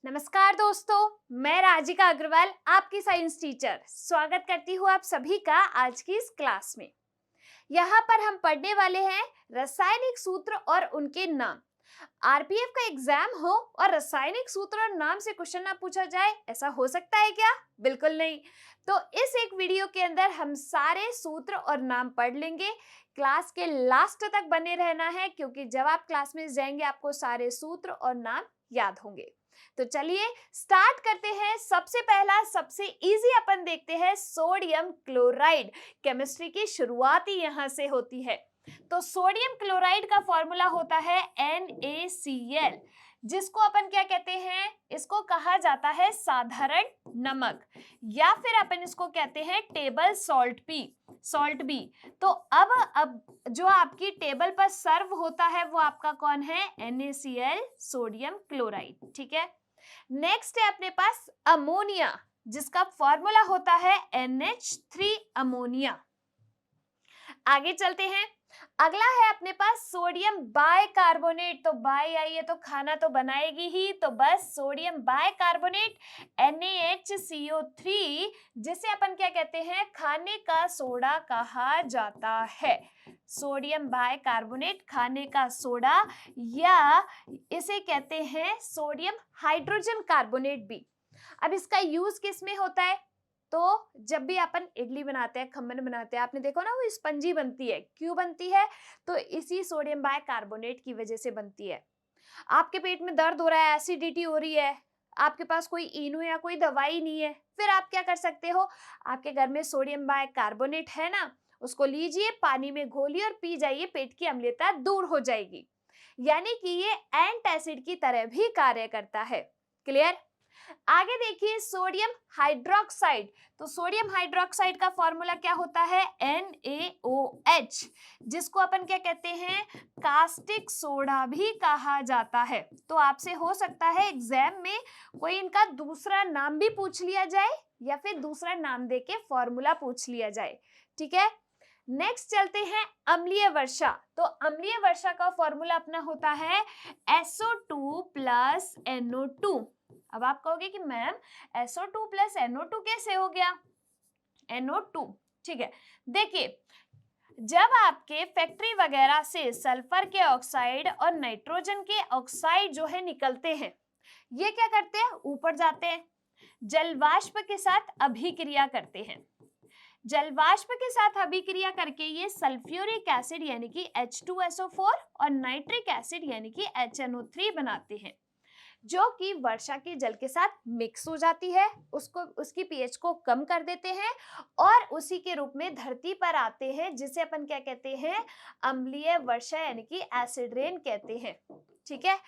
नमस्कार दोस्तों, मैं राजिका अग्रवाल आपकी साइंस टीचर स्वागत करती हूँ आप सभी का आज की इस क्लास में। यहाँ पर हम पढ़ने वाले हैं रासायनिक सूत्र और उनके नाम। आरपीएफ का एग्जाम हो और रासायनिक सूत्र और नाम से क्वेश्चन ना पूछा जाए, ऐसा हो सकता है क्या? बिल्कुल नहीं। तो इस एक वीडियो के अंदर हम सारे सूत्र और नाम पढ़ लेंगे। क्लास के लास्ट तक बने रहना है क्योंकि जब आप क्लास में जाएंगे आपको सारे सूत्र और नाम याद होंगे। तो चलिए स्टार्ट करते हैं। सबसे पहला सबसे इजी अपन देखते हैं सोडियम क्लोराइड। केमिस्ट्री की शुरुआत ही यहां से होती है। तो सोडियम क्लोराइड का फॉर्मूला होता है NaCl, जिसको अपन क्या कहते हैं? इसको कहा जाता है साधारण नमक या फिर अपन इसको कहते हैं टेबल सॉल्ट बी। तो अब जो आपकी टेबल पर सर्व होता है वो आपका कौन है? NaCl sodium chloride. ठीक है। नेक्स्ट है अपने पास अमोनिया, जिसका फॉर्मूला होता है NH3 अमोनिया। आगे चलते हैं। अगला है अपने पास सोडियम बाइकार्बोनेट। तो बाई आई है तो खाना तो बनाएगी ही, तो बस सोडियम बाइकार्बोनेट NaHCO3, जिसे अपन क्या कहते हैं? खाने का सोडा कहा जाता है। सोडियम बाइकार्बोनेट खाने का सोडा, या इसे कहते हैं सोडियम हाइड्रोजन कार्बोनेट भी। अब इसका यूज किस में होता है? तो जब भी अपन इडली बनाते हैं, खमन बनाते हैं, आपने देखो ना वो स्पंजी बनती है। क्यों बनती है? तो इसी सोडियम बाइकार्बोनेट की वजह से बनती है। आपके पेट में दर्द हो रहा है, एसिडिटी हो रही है, आपके पास कोई इनो या कोई दवाई नहीं है, फिर आप क्या कर सकते हो? आपके घर में सोडियम बाइकार्बोनेट है ना, उसको लीजिए, पानी में घोलिए और पी जाइए, पेट की अम्लता दूर हो जाएगी। यानी कि ये एंटासिड की तरह भी कार्य करता है। क्लियर? आगे देखिए सोडियम हाइड्रोक्साइड। तो सोडियम हाइड्रोक्साइड का फॉर्मूला क्या होता है? NaOH, जिसको अपन क्या कहते हैं? कास्टिक सोडा भी कहा जाता है। तो आपसे हो सकता है एग्जाम में कोई इनका दूसरा नाम भी पूछ लिया जाए या फिर दूसरा नाम देके फॉर्मूला पूछ लिया जाए। ठीक है। नेक्स्ट चलते हैं अम्लीय वर्षा। तो अम्लीय वर्षा का फॉर्मूला अपना होता है SO2 प्लस NO2। अब आप कहोगे कि मैम SO2 प्लस NO2 कैसे हो गया? NO2, ठीक है। देखिए, जब आपके फैक्ट्री वगैरह से सल्फर के ऑक्साइड और नाइट्रोजन के ऑक्साइड जो है निकलते हैं, ये क्या करते हैं? ऊपर जाते हैं, जलवाष्प के साथ अभिक्रिया करते हैं। जलवाष्प के साथ अभिक्रिया करके ये सल्फ्यूरिक एसिड यानी कि H2SO4 और नाइट्रिक एसिड यानी कि HNO3 बनाते हैं, जो कि वर्षा के जल के साथ मिक्स हो जाती है, उसकी पीएच को कम कर देते हैं और उसी के रूप में धरती पर आते हैं, जिसे अपन क्या कहते हैं? अम्लीय वर्षा यानी कि एसिड रेन कहते हैं। ठीक है।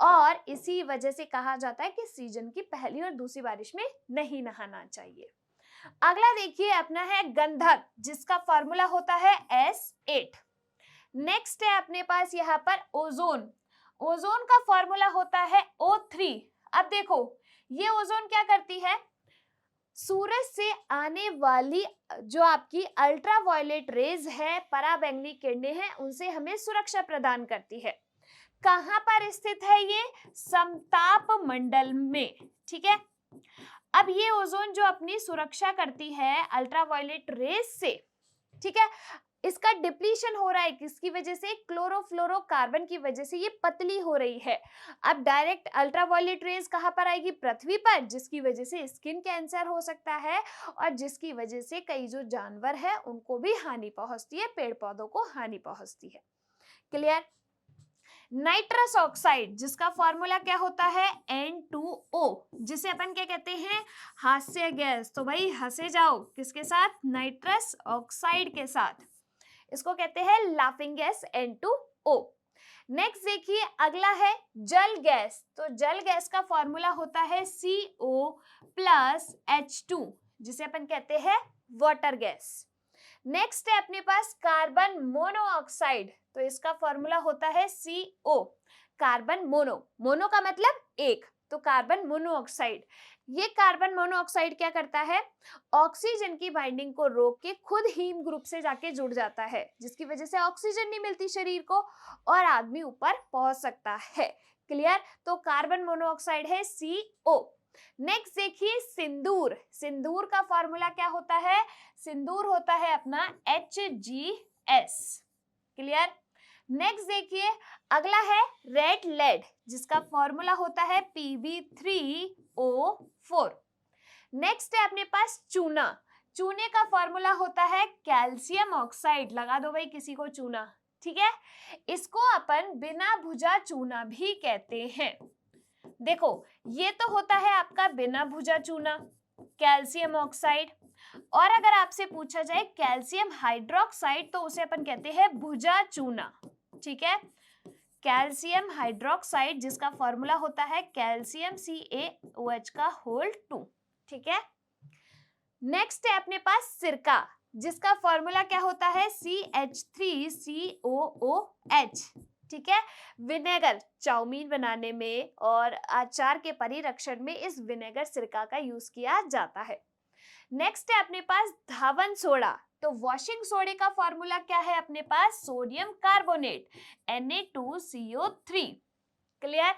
और इसी वजह से कहा जाता है कि सीजन की पहली और दूसरी बारिश में नहीं नहाना चाहिए। अगला देखिए अपना है गंधक, जिसका फॉर्मूला होता है S8। नेक्स्ट है अपने पास यहाँ पर ओजोन। ओजोन का फॉर्मूला होता है O3। अब देखो ये ओजोन क्या करती है? सूरज से आने वाली जो आपकी अल्ट्रावायलेट रेज है, पराबैंगनी किरणें हैं, उनसे हमें सुरक्षा प्रदान करती है। कहां पर स्थित है ये? समताप मंडल में। ठीक है। अब ये ओजोन जो अपनी सुरक्षा करती है अल्ट्रावायलेट रेज से, ठीक है, इसका डिप्लीशन हो रहा है किसकी वजह से? क्लोरोफ्लोरोकार्बन की वजह से ये पतली हो रही है। अब डायरेक्ट अल्ट्रावायलेट रेज कहां पर आएगी? पृथ्वी पर, जिसकी वजह से स्किन कैंसर हो सकता है और जिसकी वजह से कई जो जानवर है उनको भी हानि पहुंचती है, पेड़ पौधों को हानि पहुंचती है। क्लियर? नाइट्रस ऑक्साइड, जिसका फॉर्मूला क्या होता है? N2O, जिसे अपन क्या कहते हैं? हास्य गैस। तो भाई हंसे जाओ किसके साथ? नाइट्रस ऑक्साइड के साथ। इसको कहते हैं लाफिंग गैस N2O। नेक्स्ट देखिए अगला है जल गैस। तो जल गैस का फॉर्मूला होता है CO प्लस H2, जिसे अपन कहते हैं वाटर गैस। नेक्स्ट है अपने पास कार्बन मोनोऑक्साइड। तो इसका फॉर्मूला होता है CO, कार्बन मोनो का मतलब एक, तो कार्बन मोनोऑक्साइड। ये कार्बन मोनोऑक्साइड क्या करता है? ऑक्सीजन की बाइंडिंग को रोक के खुद हीम ग्रुप से जाके जुड़ जाता है, जिसकी वजह से ऑक्सीजन नहीं मिलती शरीर को और आदमी ऊपर पहुंच सकता है। क्लियर? तो कार्बन मोनोऑक्साइड है CO। नेक्स्ट देखिए सिंदूर। सिंदूर का फॉर्मूला क्या होता है? सिंदूर होता है अपना HGS। क्लियर? नेक्स्ट देखिए अगला है रेड लेड, जिसका फॉर्मूला होता है Pb3O4। नेक्स्ट है अपने पास चूना। चूने का फॉर्मूला होता है कैल्शियम ऑक्साइड। लगा दो भाई किसी को चूना, ठीक है? इसको अपन बिना भुजा चूना भी कहते हैं। देखो ये तो होता है आपका बिना भुजा चूना, कैल्शियम ऑक्साइड। और अगर आपसे पूछा जाए कैल्शियम हाइड्रोक्साइड तो उसे अपन कहते हैं भुजा चूना, ठीक है? कैल्शियम हाइड्रोक्साइड जिसका फॉर्मूला होता है कैल्शियम CaOH का होल 2, ठीक है? नेक्स्ट है अपने पास सिरका, जिसका फॉर्मूला क्या होता है CH3COOH, ठीक है? विनेगर चाउमीन बनाने में और अचार के परिरक्षण में इस विनेगर सिरका का यूज किया जाता है। नेक्स्ट है अपने पास धावन सोडा। तो वॉशिंग सोडे का फॉर्मूला क्या है अपने पास? Sodium carbonate Na2CO3। Clear?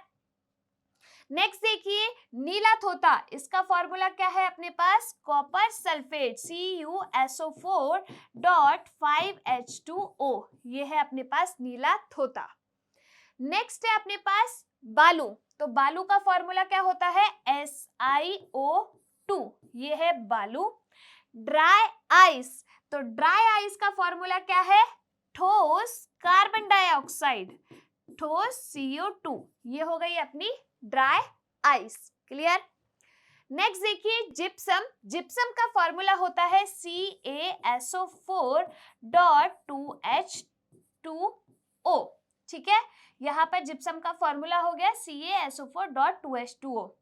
Next देखिए नीला थोथा। इसका फॉर्मूला क्या है अपने पास? Copper sulphate CuSO4.5H2O। ये है अपने पास नीला थोथा। नेक्स्ट है अपने पास बालू। तो बालू का फॉर्मूला क्या होता है? SiO2। ये है बालू। Dry ice. तो ड्राई आइस का फॉर्मूला क्या है? ठोस कार्बन डाइऑक्साइड, ठोस CO2। ये हो गई अपनी ड्राई आइस। क्लियर? नेक्स्ट देखिए जिप्सम। जिप्सम का फॉर्मूला होता है CaSO4.2H2O, ठीक है? यहाँ पर जिप्सम का फॉर्मूला हो गया CaSO4.2H2O।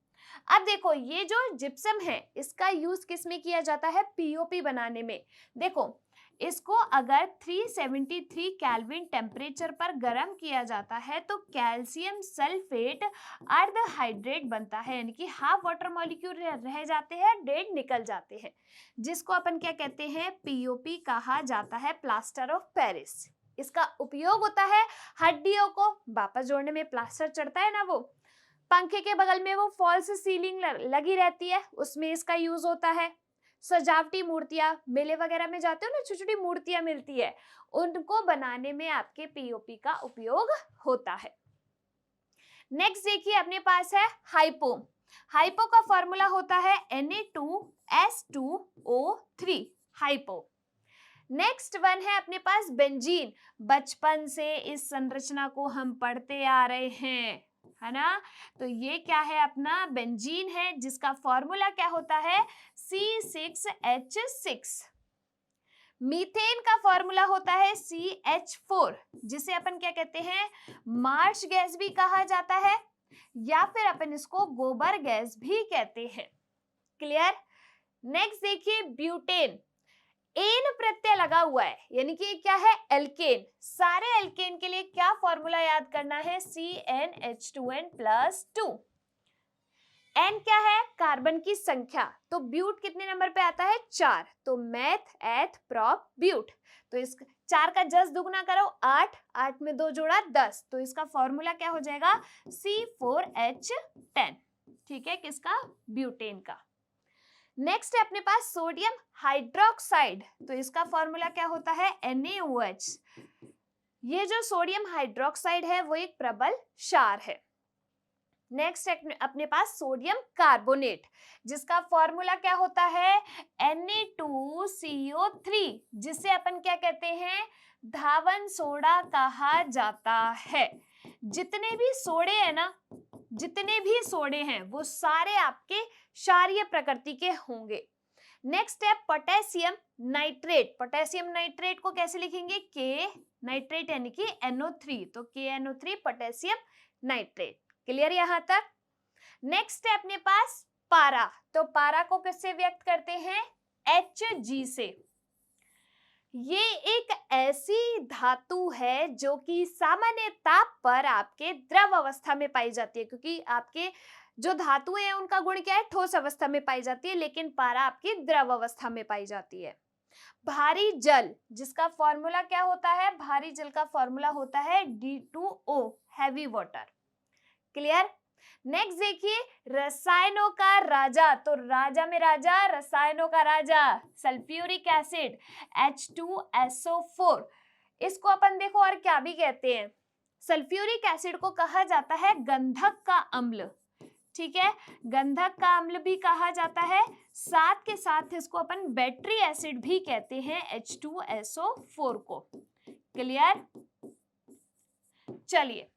अब देखो ये जो जिप्सम है इसका यूज किस में किया जाता है? पीओपी बनाने में। देखो इसको अगर 373 केल्विन टेम्परेचर पर गर्म किया जाता है तो कैल्शियम सल्फेट अर्धहाइड्रेट बनता है, यानी कि हाफ वाटर मॉलिक्यूल रह जाते हैं, डेड निकल जाते हैं, जिसको अपन क्या कहते हैं? पीओपी कहा जाता है, प्लास्टर ऑफ पेरिस। इसका उपयोग होता है हड्डियों को वापस जोड़ने में। प्लास्टर चढ़ता है ना, वो पंखे के बगल में वो फॉल्स सीलिंग लगी रहती है, उसमें इसका यूज होता है। सजावटी मूर्तियां, मेले वगैरह में जाते हो ना, छोटी छोटी मूर्तियां मिलती है, उनको बनाने में आपके पीओपी का उपयोग होता है। नेक्स्ट देखिए अपने पास है हाइपो। हाइपो का फॉर्मूला होता है Na2S2O3, हाइपो। नेक्स्ट वन है अपने पास बेंजीन। बचपन से इस संरचना को हम पढ़ते आ रहे हैं, है ना? तो ये क्या है? अपना बेंजीन है, जिसका फॉर्मूला क्या होता है? C6H6। मीथेन का फॉर्मूला होता है CH4, जिसे अपन क्या कहते हैं? मार्श गैस भी कहा जाता है, या फिर अपन इसको गोबर गैस भी कहते हैं। क्लियर? नेक्स्ट देखिए ब्यूटेन। एन प्रत्यय लगा हुआ है, यानी कि क्या है? एल्केन। सारे एल्केन के लिए क्या फॉर्मूला याद करना है? CnH2n+2। एन क्या है? कार्बन की संख्या। तो ब्यूट कितने नंबर पे आता है? 4। तो मैथ एथ प्रॉप ब्यूट। तो इस 4 का 10 दुगना करो 8, 8 में 2 जोड़ा 10। तो इसका फॉर्मूला क्या हो जाएगा? C4H10, ठीक है? किसका? ब्यूटेन का। नेक्स्ट है अपने पास सोडियम हाइड्रोक्साइड। तो इसका फॉर्मूला क्या होता है? NaOH। ये जो सोडियम हाइड्रोक्साइड है वो एक प्रबल क्षार है। नेक्स्ट अपने पास सोडियम कार्बोनेट, जिसका फॉर्मूला क्या होता है? Na2CO3, जिसे अपन क्या कहते हैं? धावन सोडा कहा जाता है। जितने भी सोडे है ना, जितने भी सोडे हैं वो सारे आपके क्षारीय प्रकृति के होंगे। नेक्स्ट है पोटेशियम नाइट्रेट। पोटेशियम नाइट्रेट को कैसे लिखेंगे? K नाइट्रेट यानी कि NO3, तो KNO3 पोटेशियम नाइट्रेट। क्लियर यहां तक? नेक्स्ट है अपने पास पारा। तो पारा को किससे व्यक्त करते हैं? Hg से। ये एक ऐसी धातु है जो कि सामान्य ताप पर आपके द्रव अवस्था में पाई जाती है, क्योंकि आपके जो धातुएं हैं उनका गुण क्या है? ठोस अवस्था में पाई जाती है, लेकिन पारा आपकी द्रव अवस्था में पाई जाती है। भारी जल, जिसका फॉर्मूला क्या होता है? भारी जल का फॉर्मूला होता है D2O, heavy water. Clear. Next देखिए, रसायनों का राजा, तो राजा में राजा, रसायनों का राजा सल्फ्यूरिक एसिड H2SO4। इसको अपन देखो और क्या भी कहते हैं, सल्फ्यूरिक एसिड को कहा जाता है गंधक का अम्ल, ठीक है, गंधक का अम्ल भी कहा जाता है, साथ के साथ इसको अपन बैटरी एसिड भी कहते हैं H2SO4 को। क्लियर। चलिए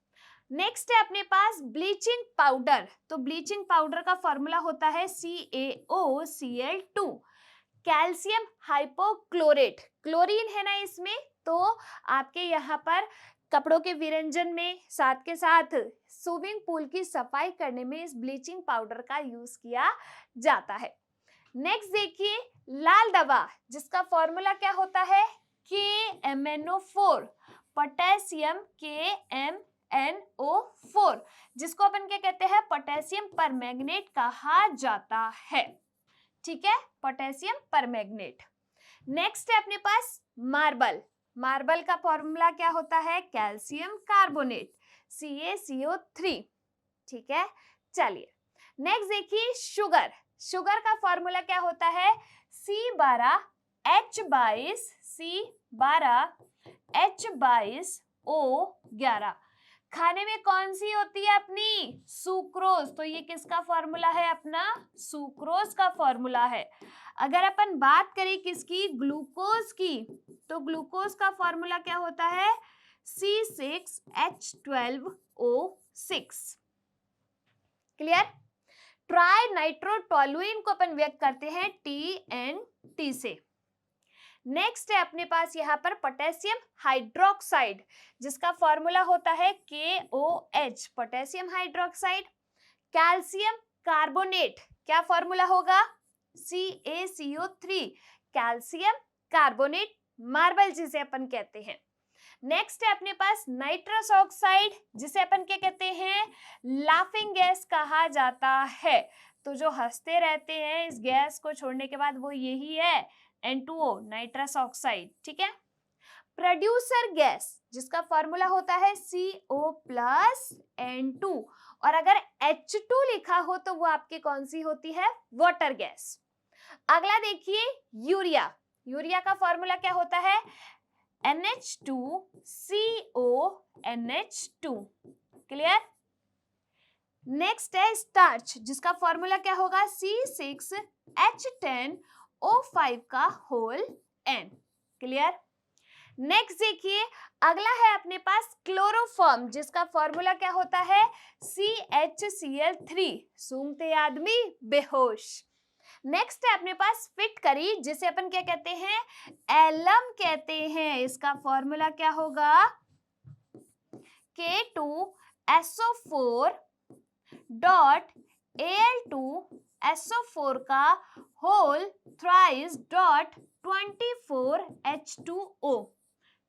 नेक्स्ट है अपने पास ब्लीचिंग पाउडर। तो ब्लीचिंग पाउडर का फॉर्मूला होता है CaOCl2, कैल्शियम हाइपोक्लोरेट, क्लोरीन है ना इसमें, तो आपके यहाँ पर कपड़ों के विरंजन में, साथ के साथ स्विमिंग पूल की सफाई करने में इस ब्लीचिंग पाउडर का यूज किया जाता है। नेक्स्ट देखिए, लाल दवा, जिसका फॉर्मूला क्या होता है KMNO4, पोटेशियम KMNO4, जिसको अपन क्या कहते हैं, पोटेशियम परमैंगनेट कहा जाता है, ठीक है, पोटेशियम परमैंगनेट। नेक्स्ट है अपने पास मार्बल। मार्बल का फॉर्मूला क्या होता है, कैल्शियम कार्बोनेट CaCO3, ठीक है। चलिए नेक्स्ट देखिए, शुगर। शुगर का फॉर्मूला क्या होता है C12H22O11। खाने में कौन सी होती है अपनी, सुक्रोज, तो ये किसका फॉर्मूला है, अपना सुक्रोज का फॉर्मूला है। अगर अपन बात करें किसकी, ग्लूकोज की, तो ग्लूकोज का फॉर्मूला क्या होता है C6H12O6। क्लियर। ट्राई नाइट्रोटोलुइन को अपन व्यक्त करते हैं TNT से। नेक्स्ट है अपने पास यहाँ पर पोटेशियम हाइड्रोक्साइड, जिसका फॉर्मूला होता है KOH, potassium hydroxide. Calcium carbonate, क्या फॉर्मूला होगा CaCO3, कैल्शियम कार्बोनेट, मार्बल जिसे अपन कहते हैं। नेक्स्ट है अपने पास नाइट्रस ऑक्साइड, जिसे अपन क्या कहते हैं, लाफिंग गैस कहा जाता है। तो जो हंसते रहते हैं इस गैस को छोड़ने के बाद, वो यही है N2O, नाइट्रस ऑक्साइड, ठीक है। प्रोड्यूसर गैस, जिसका फॉर्मूला होता है CO+N2, और अगर H2 लिखा हो तो वो आपकी कौन सी होती है, वाटर गैस। अगला देखिए, यूरिया। यूरिया का फॉर्मूला क्या होता है NH2CONH2। क्लियर। नेक्स्ट है स्टार्च, जिसका फॉर्मूला क्या होगा C6H10O5 का होल N। क्लियर। नेक्स्ट देखिए, अगला है अपने पास क्लोरोफॉर्म, जिसका फॉर्मूला क्या होता है CHCl3, सूंघते आदमी बेहोश। नेक्स्ट है अपने पास फिटकरी, जिसे अपन क्या कहते हैं, एलम कहते हैं। इसका फॉर्मूला क्या होगा K2SO4.Al2SO4 का होल थ्राइस डॉट 24H2O।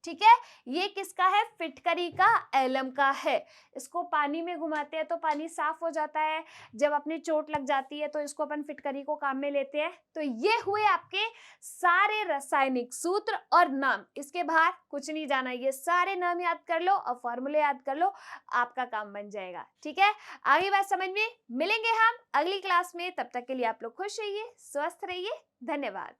ठीक है, ये किसका है, फिटकरी का, एलम का है। इसको पानी में घुमाते हैं तो पानी साफ हो जाता है, जब अपनी चोट लग जाती है तो इसको अपन फिटकरी को काम में लेते हैं। तो ये हुए आपके सारे रासायनिक सूत्र और नाम, इसके बाहर कुछ नहीं जाना, ये सारे नाम याद कर लो और फॉर्मूले याद कर लो, आपका काम बन जाएगा। ठीक है, आगे बात समझ में। मिलेंगे हम अगली क्लास में, तब तक के लिए आप लोग खुश रहिए, स्वस्थ रहिए, धन्यवाद।